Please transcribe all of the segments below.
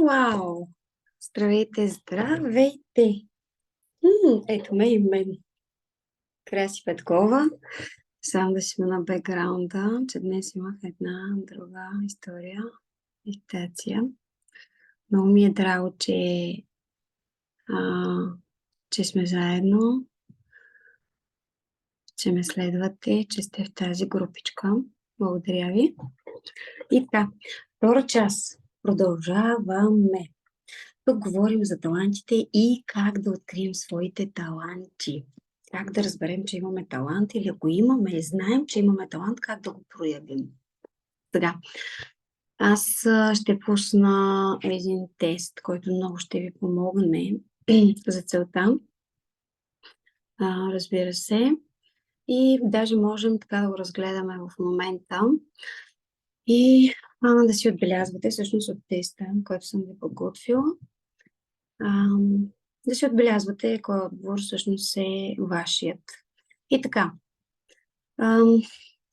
Вау! Здравейте, здравейте! Ето ме и мен. Краси Петкова. Само да си на бекграунда, че днес имах една друга история, медитация. Много ми е драго, че сме заедно, че ме следвате, че сте в тази групичка. Благодаря ви. И така, втора част. Продължаваме. Тук говорим за талантите и как да открием своите таланти. Как да разберем, че имаме талант или ако имаме, знаем, че имаме талант, как да го проявим. Сега, аз ще пусна един тест, който много ще ви помогне за целта. Разбира се. И даже можем така да го разгледаме в момента. И да си отбелязвате всъщност от теста, който съм ви подготвила. Да си отбелязвате кой отговор всъщност е вашият. И така,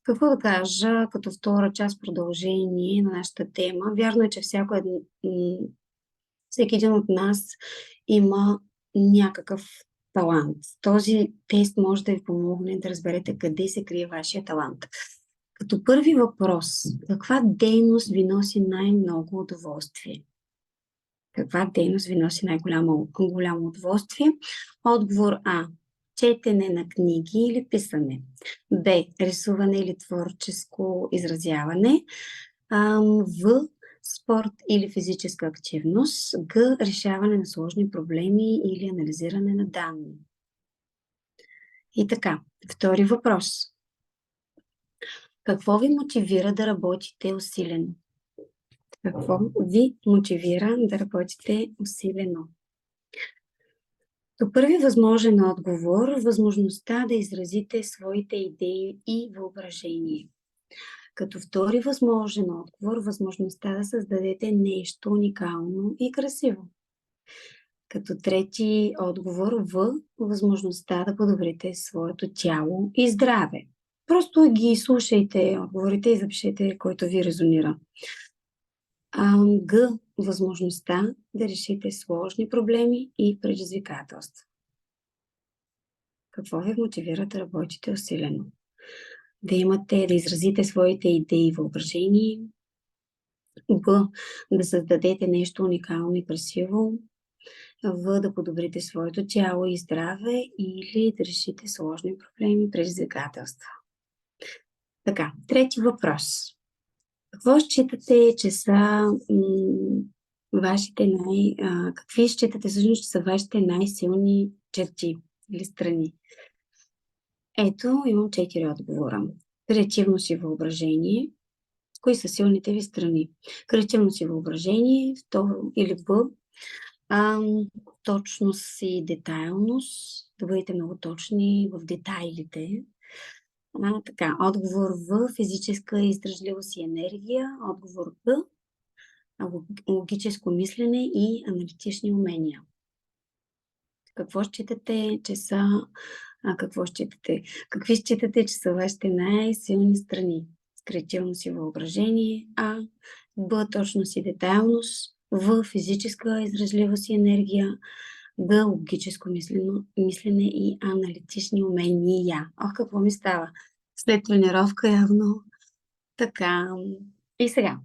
какво да кажа като втора част продължение на нашата тема? Вярно е, че всеки един от нас има някакъв талант. Този тест може да ви помогне да разберете къде се крие вашия талант. Като първи въпрос, каква дейност ви носи най-много удоволствие? Каква дейност ви носи най-голямо удоволствие? Отговор А. Четене на книги или писане. Б. Рисуване или творческо изразяване. В. Спорт или физическа активност. Г. Решаване на сложни проблеми или анализиране на данни. И така, втори въпрос. Какво ви мотивира да работите усилено? Какво ви мотивира да работите усилено? То първи възможен отговор – възможността да изразите своите идеи и въображение. Като втори възможен отговор – възможността да създадете нещо уникално и красиво. Като трети отговор – възможността да подобрите своето тяло и здраве. Просто ги слушайте отговорите и запишете, който ви резонира. Г. Възможността да решите сложни проблеми и предизвикателства. Какво ви мотивира да работите усилено? Да изразите своите идеи и въображение. Б. Да създадете нещо уникално и красиво. В. Да подобрите своето тяло и здраве или да решите сложни проблеми и предизвикателства. Така, трети въпрос. Какво считате, че са какви считате всъщност, че са вашите най-силни черти или страни? Ето, имам 4 отговора. Креативност и въображение. Кои са силните ви страни? Креативност и въображение, второ или Б. Точност и детайлност. Да бъдете много точни в детайлите. Така, отговор В. Физическа издръжливост и енергия. Отговор Б. Логическо мислене и аналитични умения. Какви считате, че са вашите най-силни страни? Креативност и въображение. А. Б. Точност и детайлност. В. Физическа издръжливост и енергия. Г. Логическо мислене и аналитични умения. Какво ми става? След тренировка явно. Така. И сега.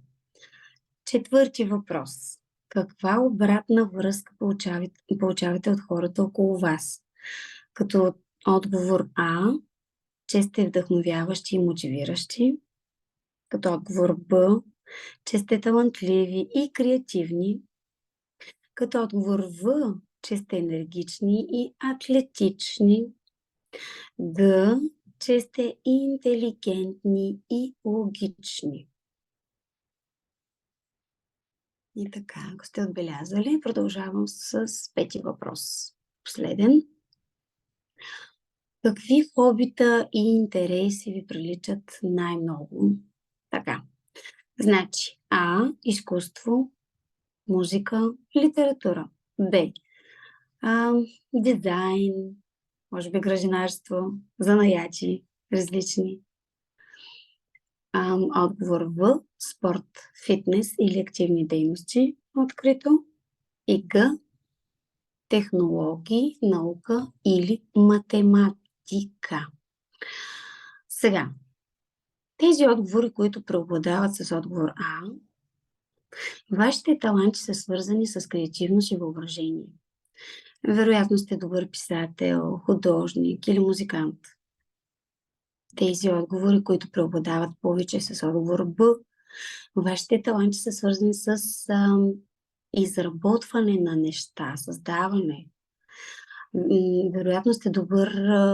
Четвърти въпрос. Каква обратна връзка получавате от хората около вас? Като отговор А, че сте вдъхновяващи и мотивиращи. Като отговор Б, че сте талантливи и креативни. Като отговор В, че сте енергични и атлетични. Г, че сте интелигентни и логични. И така, ако сте отбелязали, продължавам с пети въпрос. Последен. Какви хобита и интереси ви приличат най-много? Така. Значи А. Изкуство, музика, литература. Б. Дизайн, може би гражданарство, занаячи различни. Отговор В. Спорт, фитнес или активни дейности открито. И Г. Технологии, наука или математика. Сега, тези отговори, които преобладават с отговор А, вашите таланти са свързани с креативност и въображение. Вероятно сте добър писател, художник или музикант. Тези отговори, които преобладават повече с отговор Б, вашите таланти са свързани с изработване на неща, създаване. Вероятно сте добър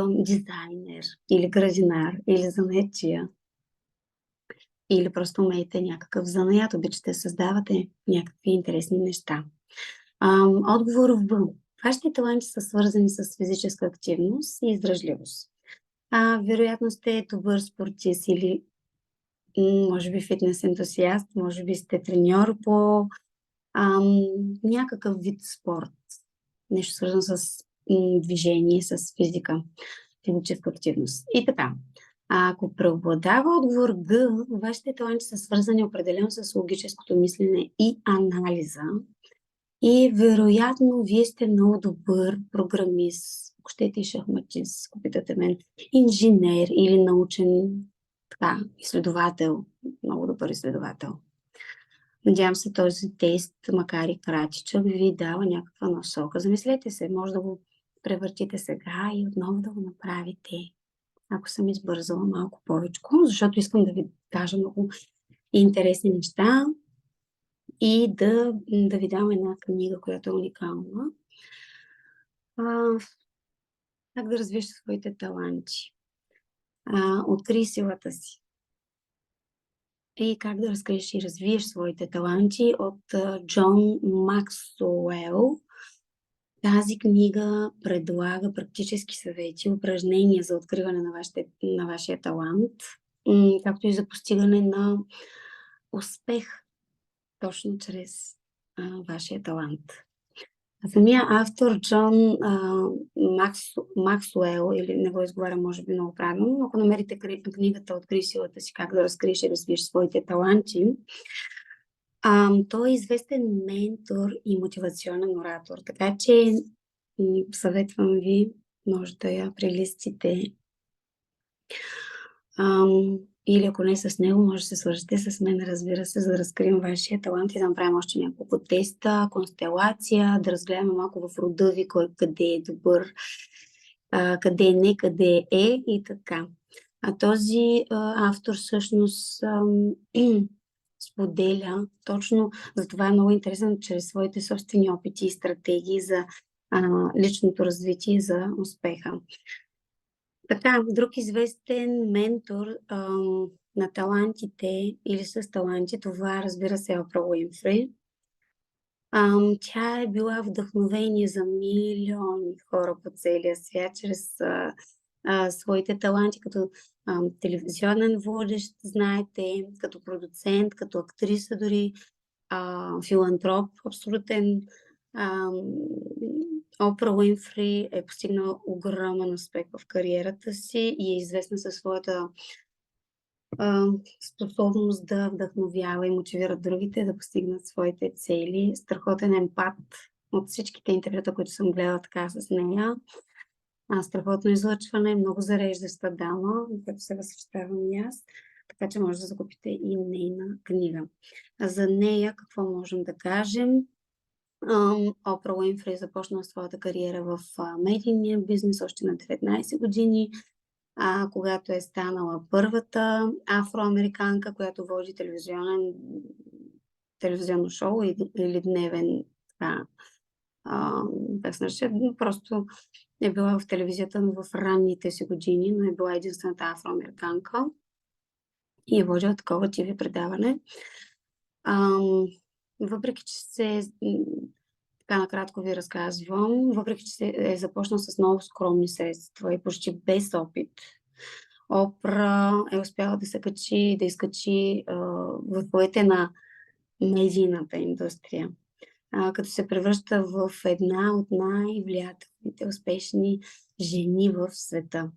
дизайнер или градинар или занаятчия. Или просто умеете някакъв занаят, обичате да създавате някакви интересни неща. Отговор в Б. Вашите таланти са свързани с физическа активност и издръжливост. Вероятно сте добър спортист или може би фитнес ентусиаст, може би сте треньор по някакъв вид спорт. Нещо свързано с движение, с физика, физическа активност. И така, ако преобладава отговор Г, вашите таланти са свързани определено с логическото мислене и анализа. И вероятно вие сте много добър програмист, ако щете и шахматист, ако питате мен, инженер или научен изследовател, много добър изследовател. Надявам се този тест, макар и кратичък, ви дава някаква насока. Замислете се, може да го превъртите сега и отново да го направите. Ако съм избързала малко повече, защото искам да ви кажа много интересни неща и да ви дам една книга, която е уникална. Как да развиеш своите таланти. Открий силата си. И как да разкриеш и развиеш своите таланти от Джон Максуел. Тази книга предлага практически съвети, упражнения за откриване на вашия талант, както и за постигане на успех точно чрез вашия талант. Самия автор Джон Максуел, или не го изговарям може би много правилно, но ако намерите книгата "Открий силата си, как да разкриеш и развиеш своите таланти", той е известен ментор и мотивационен оратор, така че съветвам ви, може да я прелистите. Или ако не с него, може да се свържете с мен, разбира се, за да разкрием вашия талант и да направим още няколко теста, констелация, да разгледаме малко в рода ви, кой къде е добър, къде не, къде е и така. Този автор всъщност споделя точно, затова е много интересен, чрез своите собствени опити и стратегии за личното развитие, за успеха. Така, друг известен ментор на талантите или с таланти, това разбира се е Опра Уинфри. Тя е била вдъхновение за милиони хора по целия свят чрез своите таланти като телевизионен водещ, знаете, като продуцент, като актриса дори, филантроп, абсолютен. Опра Уинфри е постигнала огромен успех в кариерата си и е известна със своята способност да вдъхновява и мотивира другите да постигнат своите цели. Страхотен емпат от всичките интервюта, които съм гледала така с нея. Страхотно излъчване, много зареждаща дама, като се възхищавам и аз, така че може да закупите и нейна книга. За нея какво можем да кажем? Опра Уинфри започна своята кариера в медийния бизнес още на 19 години, когато е станала първата афроамериканка, която води телевизионно шоу или дневен, как се нарича, просто е била в телевизията в ранните си години, но е била единствената афроамериканка и е водила такова ТВ предаване. Въпреки че така накратко ви разказвам, въпреки че се е започнал с много скромни средства и почти без опит, Опра е успяла да се качи, да изкачи върховете на медийната индустрия, като се превръща в една от най-влиятелните успешни жени в света.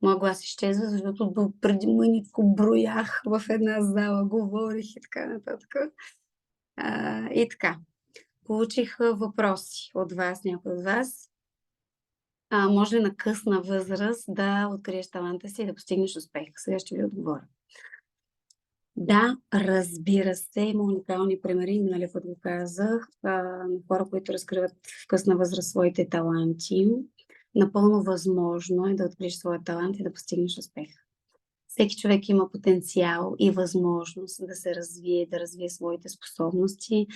Моя глас изчезва, защото до преди мъничко броях в една зала, говорих и така нататък. И така. Получих въпроси от вас, някой от вас. Може ли на късна възраст да откриеш таланта си и да постигнеш успех? Сега ще ви отговоря. Да, разбира се, има уникални примери, нали, както го казах, на хора, които разкриват в късна възраст своите таланти. Напълно възможно е да откриеш своя талант и да постигнеш успех. Всеки човек има потенциал и възможност да се развие, да развие своите способности,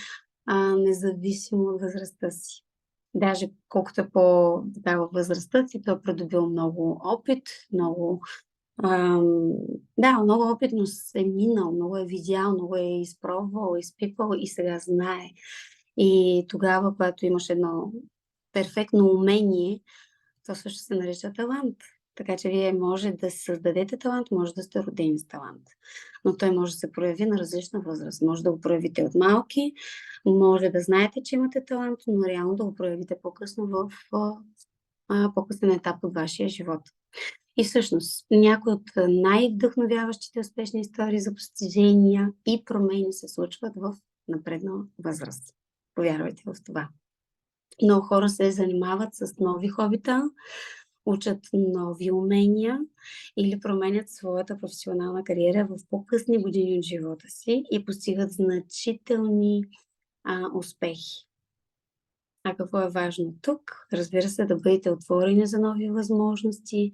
независимо от възрастта си. Даже колкото е по-такава възрастта си, той е придобил много опит, много много опитно е минал, много е видял, много е изпробвал, изпипал и сега знае. И тогава, когато имаш едно перфектно умение, то също се нарича талант. Така че вие може да създадете талант, може да сте родени с талант. Но той може да се прояви на различна възраст. Може да го проявите от малки, може да знаете, че имате талант, но реално да го проявите по-късно в по-късен етап от вашия живот. И всъщност, някои от най-вдъхновяващите успешни истории за постижения и промени се случват в напреднала възраст. Повярвайте в това. Много хора се занимават с нови хобита, учат нови умения или променят своята професионална кариера в по-късни години от живота си и постигат значителни успехи. Какво е важно тук? Разбира се, да бъдете отворени за нови възможности,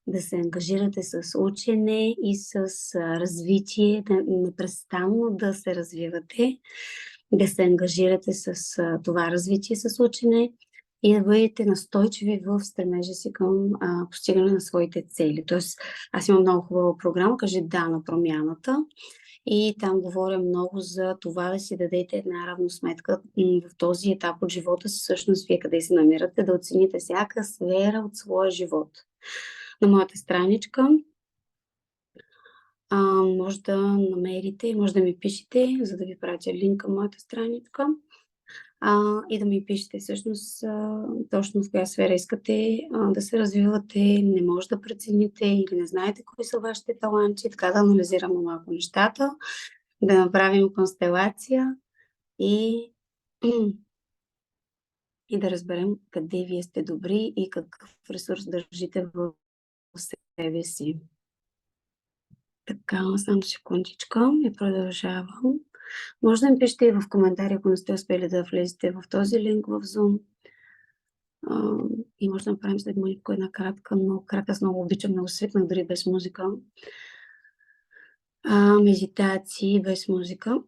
да се ангажирате с учене и с развитие, да непрестанно да се развивате, да се ангажирате с това развитие с учене и да бъдете настойчиви в стремежа си към постигане на своите цели. Тоест, аз имам много хубава програма, кажи да на промяната. И там говоря много за това да си дадете една равносметка в този етап от живота си, всъщност вие къде се намирате, да оцените всяка сфера от своя живот. На моята страничка може да намерите, може да ми пишете, за да ви пратя линк към моята страничка и да ми пишете всъщност точно в коя сфера искате да се развивате, не може да прецените или не знаете кои са вашите таланти, така да анализираме малко нещата, да направим констелация и да разберем къде вие сте добри и какъв ресурс държите в себе си. Така, само секундичка и продължавам. Може да ми пишете и в коментари, ако не сте успели да влезете в този линк в Zoom. И може да направим след малко една кратка, много кратка. Аз много обичам, много свикнах дори без музика. Медитации без музика.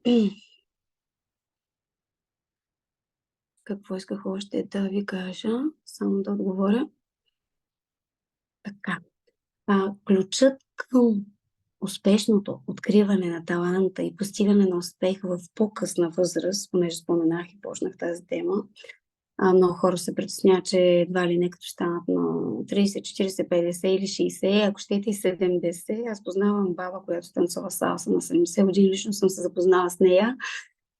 Какво исках още да ви кажа? Само да отговоря. Така. Ключът към успешното откриване на таланта и постигане на успех в по-късна възраст, понеже споменах и почнах тази тема, много хора се притесняват, че едва ли не като станат на 30, 40, 50 или 60, ако щете и 70. Аз познавам баба, която танцува салса на 70 години, лично съм се запознала с нея.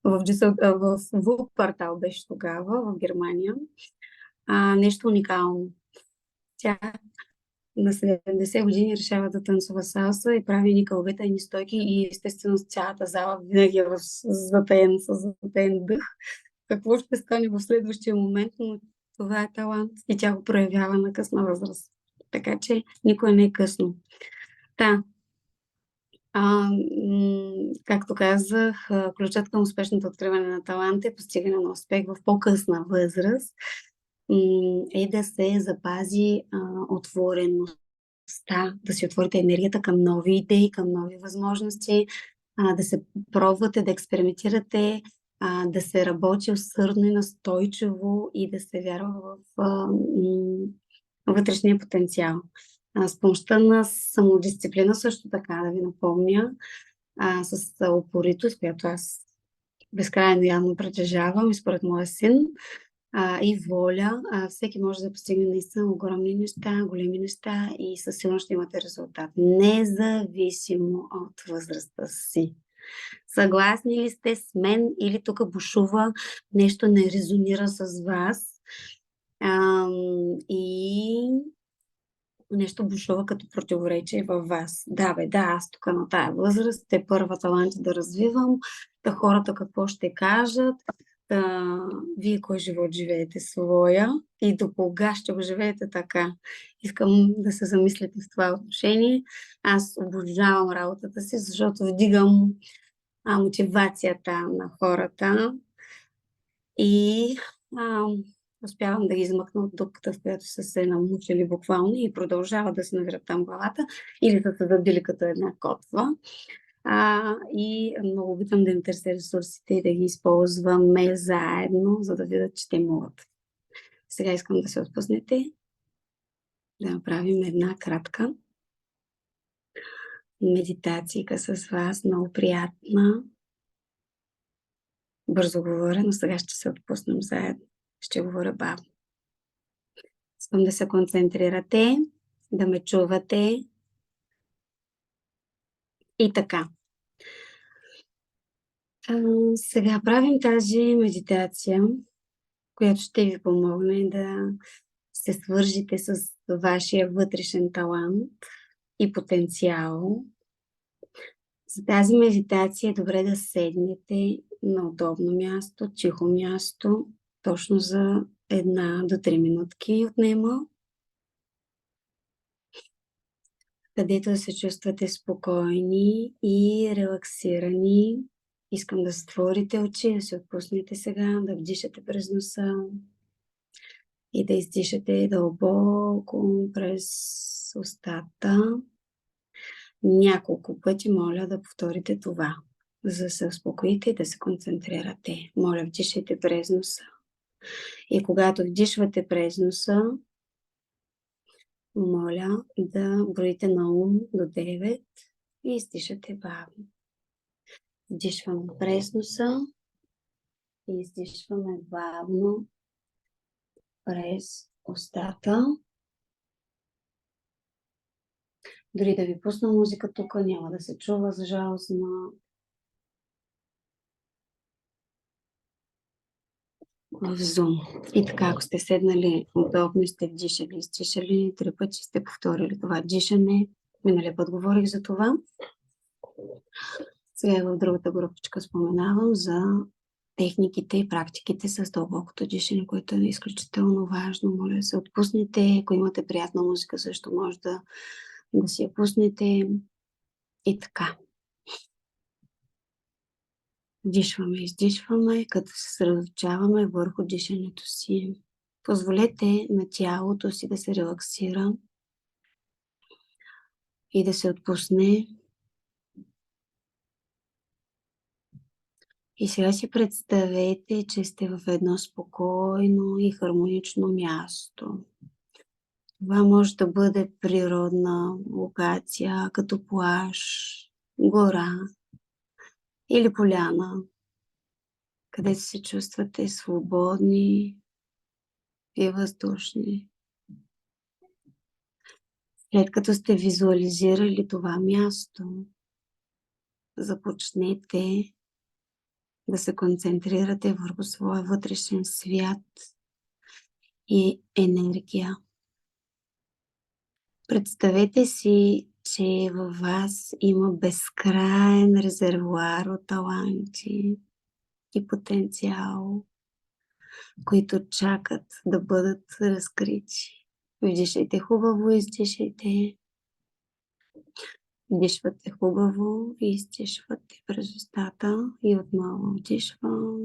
В Вупартал беше тогава, в Германия. Нещо уникално. Тя на 70 години решава да танцува салса и прави ни кълбета и ни стойки и естествено цялата зала винаги е с затаен дъх. Какво ще стане в следващия момент, но това е талант и тя го проявява на късна възраст. Така че никой не е късно. Както казах, ключът към успешното откриване на таланта е постигане на успех в по-късна възраст е да се запази отвореността, да си отворите енергията към нови идеи, към нови възможности, да се пробвате, да експериментирате, да се работи усърдно и настойчиво и да се вярва в вътрешния потенциал. С помощта на самодисциплина също така, да ви напомня, с упоритост, която аз безкрайно явно притежавам и според моя син, и воля, всеки може да постигне наистина огромни неща, големи неща и със сигурност ще имате резултат, независимо от възрастта си. Съгласни ли сте с мен или тук бушува, нещо не резонира с вас? И нещо бушува като противоречие във вас. Да, бе, да, аз тук на тая възраст, те първа таланти да развивам, да хората какво ще кажат, да, вие кой живот живеете своя и до кога ще го живеете така. Искам да се замислите в това отношение. Аз обожавам работата си, защото вдигам мотивацията на хората и а, успявам да ги измъкна от дупката, в която са се намучили буквално и продължават да се навират там главата или да се забили като една котва. И много обичам да им търся ресурсите и да ги използваме заедно, за да видят, че те могат. Сега искам да се отпуснете, да направим една кратка медитация с вас, много приятна. Бързо говоря, но сега ще се отпуснем заедно. Ще говоря бавно. Искам да се концентрирате, да ме чувате и така. Сега правим тази медитация, която ще ви помогне да се свържите с вашия вътрешен талант и потенциал. За тази медитация е добре да седнете на удобно място, тихо място, точно за 1 до 3 минутки отнема, където да се чувствате спокойни и релаксирани. Искам да затворите очи, да се отпуснете сега, да вдишате през носа и да издишате дълбоко през устата. Няколко пъти моля да повторите това, за да се успокоите и да се концентрирате. Моля, вдишайте през носа. И когато вдишвате през носа, моля да броите на ум до 9 и издишате бавно. Вдишваме през носа и издишваме бавно през устата. Дори да ви пусна музика тук, няма да се чува, за жалост, но в Zoom. И така, ако сте седнали удобно и сте вдишали, изтишали, 3 пъти сте повторили това дишане. Миналия път говорих за това. Сега в другата групичка споменавам за техниките и практиките с дълбокото дишане, което е изключително важно. Моля да се отпуснете. Ако имате приятна музика, също може да си я пуснете. И така. Дишваме, издишваме, като се съсредоточаваме върху дишането си. Позволете на тялото си да се релаксира и да се отпусне. И сега си представете, че сте в едно спокойно и хармонично място. Това може да бъде природна локация, като плаж, гора или поляна, където се чувствате свободни и въздушни. След като сте визуализирали това място, започнете да се концентрирате върху своя вътрешен свят и енергия. Представете си, че във вас има безкраен резервоар от таланти и потенциал, които чакат да бъдат разкрити. Вдишайте хубаво, издишайте. Вдишвате хубаво и издишвате през устата и отново вдишвам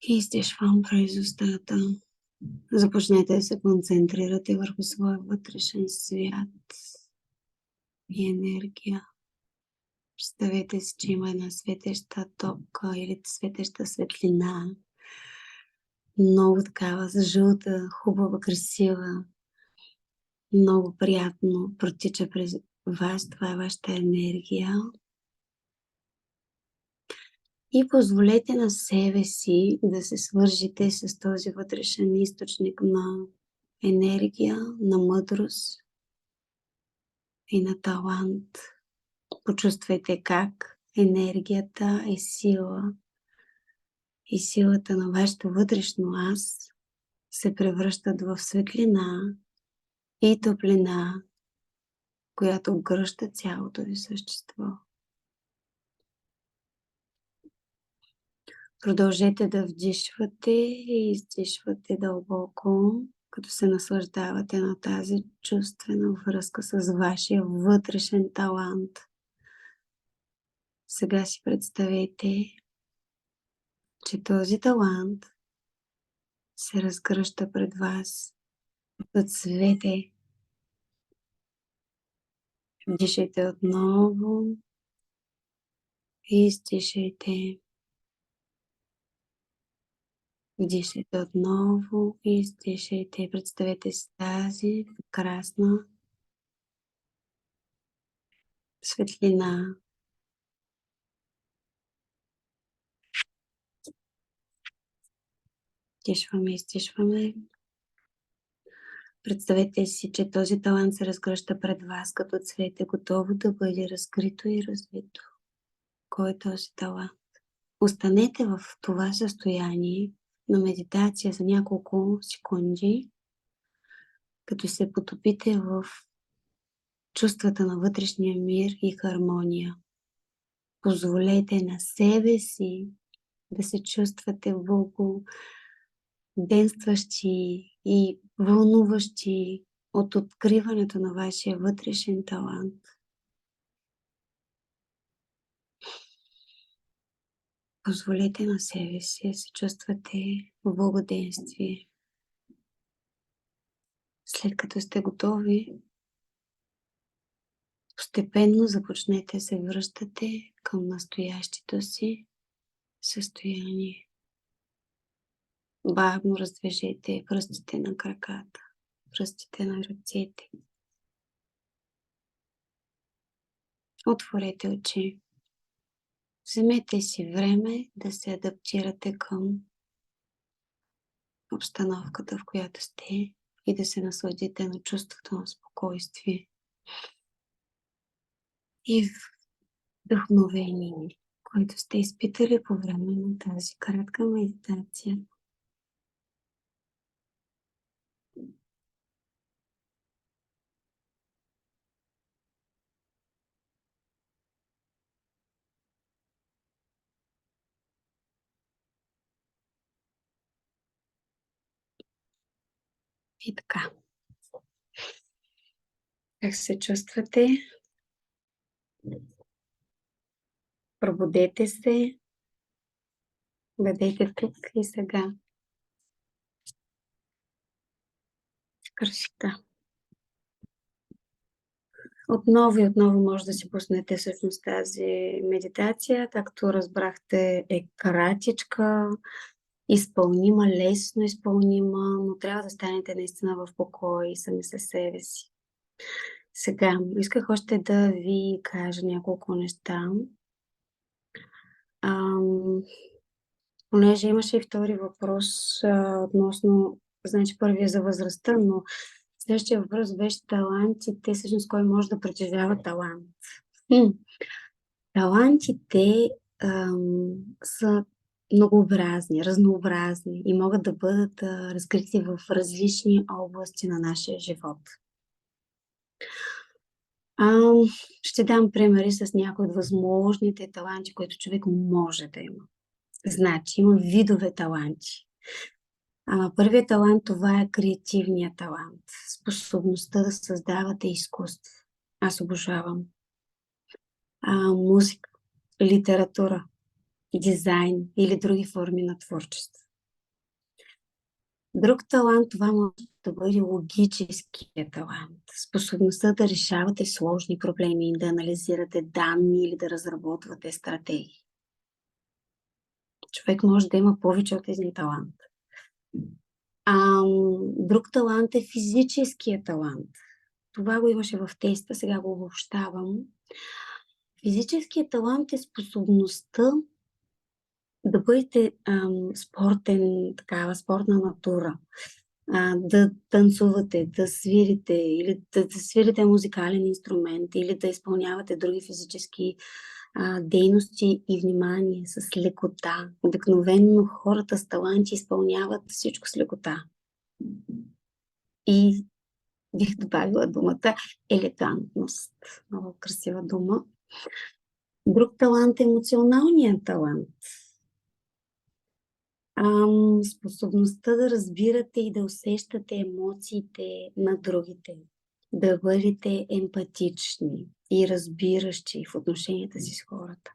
и издишвам през устата. Започнете да се концентрирате върху своя вътрешен свят и енергия. Представете си, че има една светеща топка или светеща светлина. Много такава жълта, хубава, красива. Много приятно протича през вас. Това е вашата енергия. И позволете на себе си да се свържите с този вътрешен източник на енергия, на мъдрост и на талант. Почувствайте как енергията е сила и силата на вашето вътрешно аз се превръщат в светлина и топлина, която обгръща цялото ви същество. Продължете да вдишвате и издишвате дълбоко, като се наслаждавате на тази чувствена връзка с вашия вътрешен талант. Сега си представете, че този талант се разгръща пред вас да цвете. Дишайте отново и издишайте. Вдишайте отново и издишайте. Представете си тази красна светлина. Вдишваме, издишваме. Представете си, че този талант се разгръща пред вас като цвете, готово да бъде разкрито и развито. Кой е този талант? Останете в това състояние на медитация за няколко секунди, като се потопите в чувствата на вътрешния мир и хармония. Позволете на себе си да се чувствате денстващи и вълнуващи от откриването на вашия вътрешен талант. Позволете на себе си да се чувствате в благоденствие. След като сте готови, постепенно започнете да се връщате към настоящето си състояние. Бавно раздвижете пръстите на краката, пръстите на ръцете. Отворете очи. Вземете си време да се адаптирате към обстановката, в която сте, и да се насладите на чувството на спокойствие и вдъхновение, което сте изпитали по време на тази кратка медитация. И така. Как се чувствате? Пробудете се. Бъдете тук и сега. Красота. Отново и отново може да си пуснете всъщност тази медитация. Както разбрахте, е кратичка, изпълнима, лесно изпълнима, но трябва да станете наистина в покой и сами със себе си. Сега, исках още да ви кажа няколко неща. Понеже имаше и втори въпрос относно, значи първия за възрастта, но следващия въпрос беше талантите, всъщност кой може да притежава талант. Талантите са многообразни, разнообразни и могат да бъдат разкрити в различни области на нашия живот. Ще дам примери с някои от възможните таланти, които човек може да има. Значи, има видове таланти. Първият талант, това е креативният талант. Способността да създавате изкуство. Аз обожавам. Музика, литература, дизайн или други форми на творчество. Друг талант, това може да бъде логическия талант. Способността да решавате сложни проблеми, да анализирате данни или да разработвате стратегии. Човек може да има повече от един талант. Друг талант е физическия талант. Това го имаше в теста, сега го обобщавам. Физическият талант е способността да бъдете спортен, такава спортна натура, да танцувате, да свирите или да свирите музикален инструмент или да изпълнявате други физически дейности и внимание с лекота. Обикновено хората с таланти изпълняват всичко с лекота. И бих добавила думата елегантност. Много красива дума. Друг талант е емоционалният талант. Способността да разбирате и да усещате емоциите на другите. Да бъдете емпатични и разбиращи в отношенията си с хората.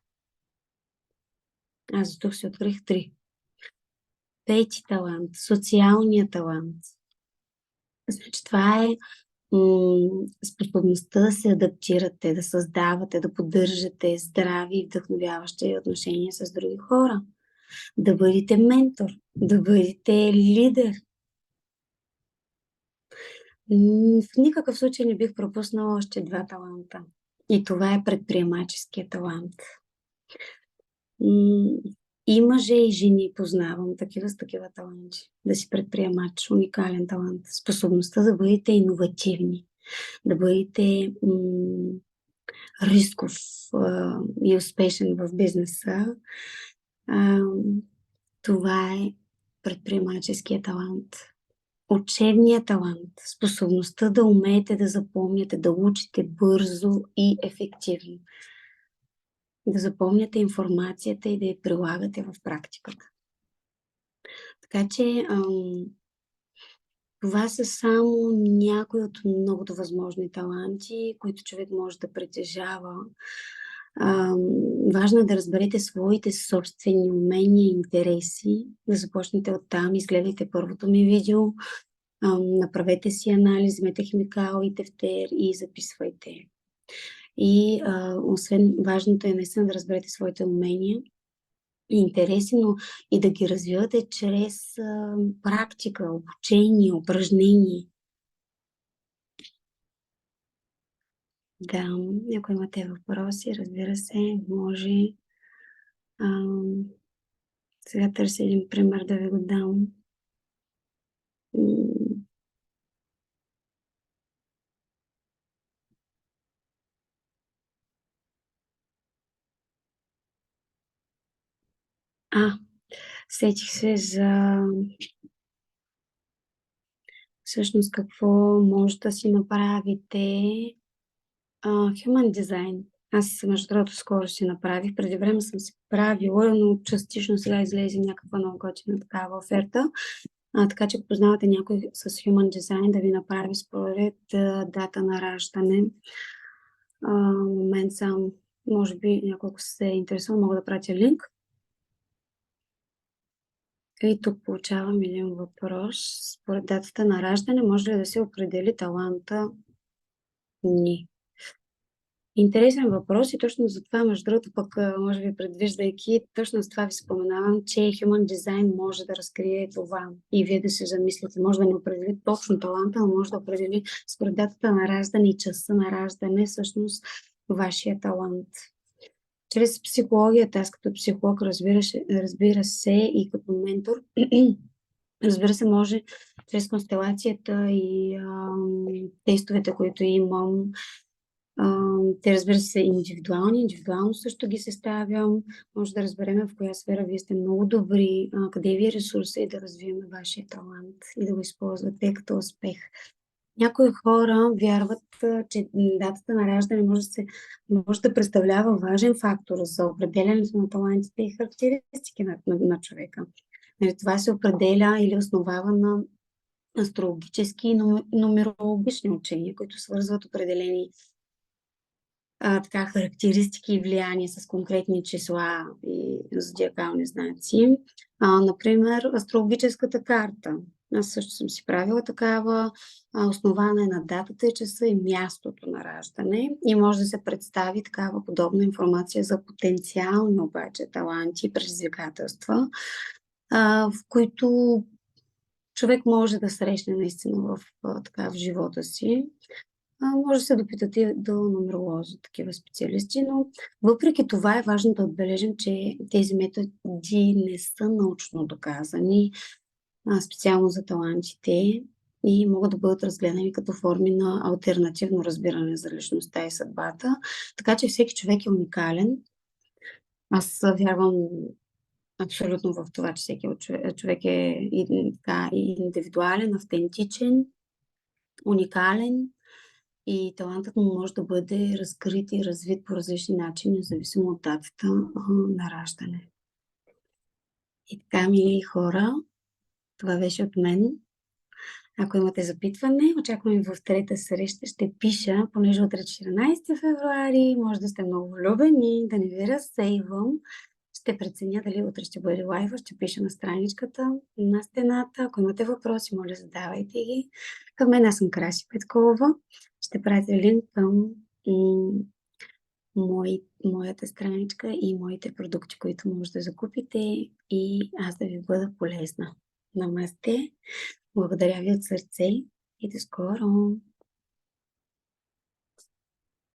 Аз за тук си открих 3. Пети талант. Социалният талант. Значи това е способността да се адаптирате, да създавате, да поддържате здрави и вдъхновяващи отношения с други хора. Да бъдете ментор, да бъдете лидер. В никакъв случай не бих пропуснала още 2 таланта. И това е предприемаческия талант. И мъже, и жени познавам такива с такива таланти. Да си предприемач, уникален талант. Способността да бъдете иновативни, да бъдете рисков и успешен в бизнеса. Това е предприемаческия талант. Учебният талант, способността да умеете да запомняте, да учите бързо и ефективно. Да запомняте информацията и да я прилагате в практиката. Така че това са само някои от многото възможни таланти, които човек може да притежава. Важно е да разберете своите собствени умения и интереси, да започнете оттам, изгледайте първото ми видео, направете си анализ, вземете химикал и тефтер и записвайте. И освен важното е наистина да разберете своите умения и интереси, но и да ги развивате чрез практика, обучение, упражнение. Да, ако имате въпроси, разбира се, може. Сега търся един пример да ви го дам. Сетих се за всъщност какво може да си направите. Human Design. Аз между другото скоро си направих. Преди време съм си правила, но частично сега излезе някаква много готина такава оферта. Така че ако познавате някой с Human Design, да ви направи според дата на раждане. Момент сам, може би някой, ако се интересува, мога да пратя линк. И тук получавам един въпрос. Според датата на раждане може ли да се определи таланта ни? Интересен въпрос и точно за това, между другото, пък може би предвиждайки, точно за това ви споменавам, че Human Design може да разкрие това и вие да се замислите. Може да не определи точно таланта, но може да определи според датата на раждане и часа на раждане всъщност вашия талант. Чрез психологията, аз като психолог, разбира се, и като ментор, разбира се, може чрез констелацията и тестовете, които имам, те, разбира се, индивидуално също ги съставям. Може да разберем в коя сфера вие сте много добри, къде ви е ресурса и да развием вашия талант и да го използвате като успех. Някои хора вярват, че датата на раждане може да представлява важен фактор за определянето на талантите и характеристики на човека. Това се определя или основава на астрологически и нумерологични учения, които свързват определени характеристики и влияния с конкретни числа и зодиакални знаци. Например, астрологическата карта. Аз също съм си правила такава, основана е на датата и часа и мястото на раждане и може да се представи такава подобна информация за потенциални обаче таланти и предизвикателства, в които човек може да срещне наистина в живота си. Може да се допитате до нумеролози, такива специалисти, но въпреки това е важно да отбележим, че тези методи не са научно доказани, специално за талантите и могат да бъдат разгледани като форми на алтернативно разбиране за личността и съдбата. Така че всеки човек е уникален. Аз вярвам Абсолютно в това, че всеки човек е така, индивидуален, автентичен, уникален и талантът му може да бъде разкрит и развит по различни начини, независимо от датата на раждане. И така, мили хора, това беше от мен. Ако имате запитване, очаквам в трета среща. Ще пиша, понеже утре 14 февруари, може да сте много влюбени, да не ви разсейвам. Ще преценя дали утре ще бъде лайва, ще пиша на страничката, на стената. Ако имате въпроси, моля, задавайте ги. Към мен аз съм Краси Петкова. Ще пратя линк към моята страничка и моите продукти, които може да закупите и аз да ви бъда полезна. Намасте! Благодаря ви от сърце и до скоро!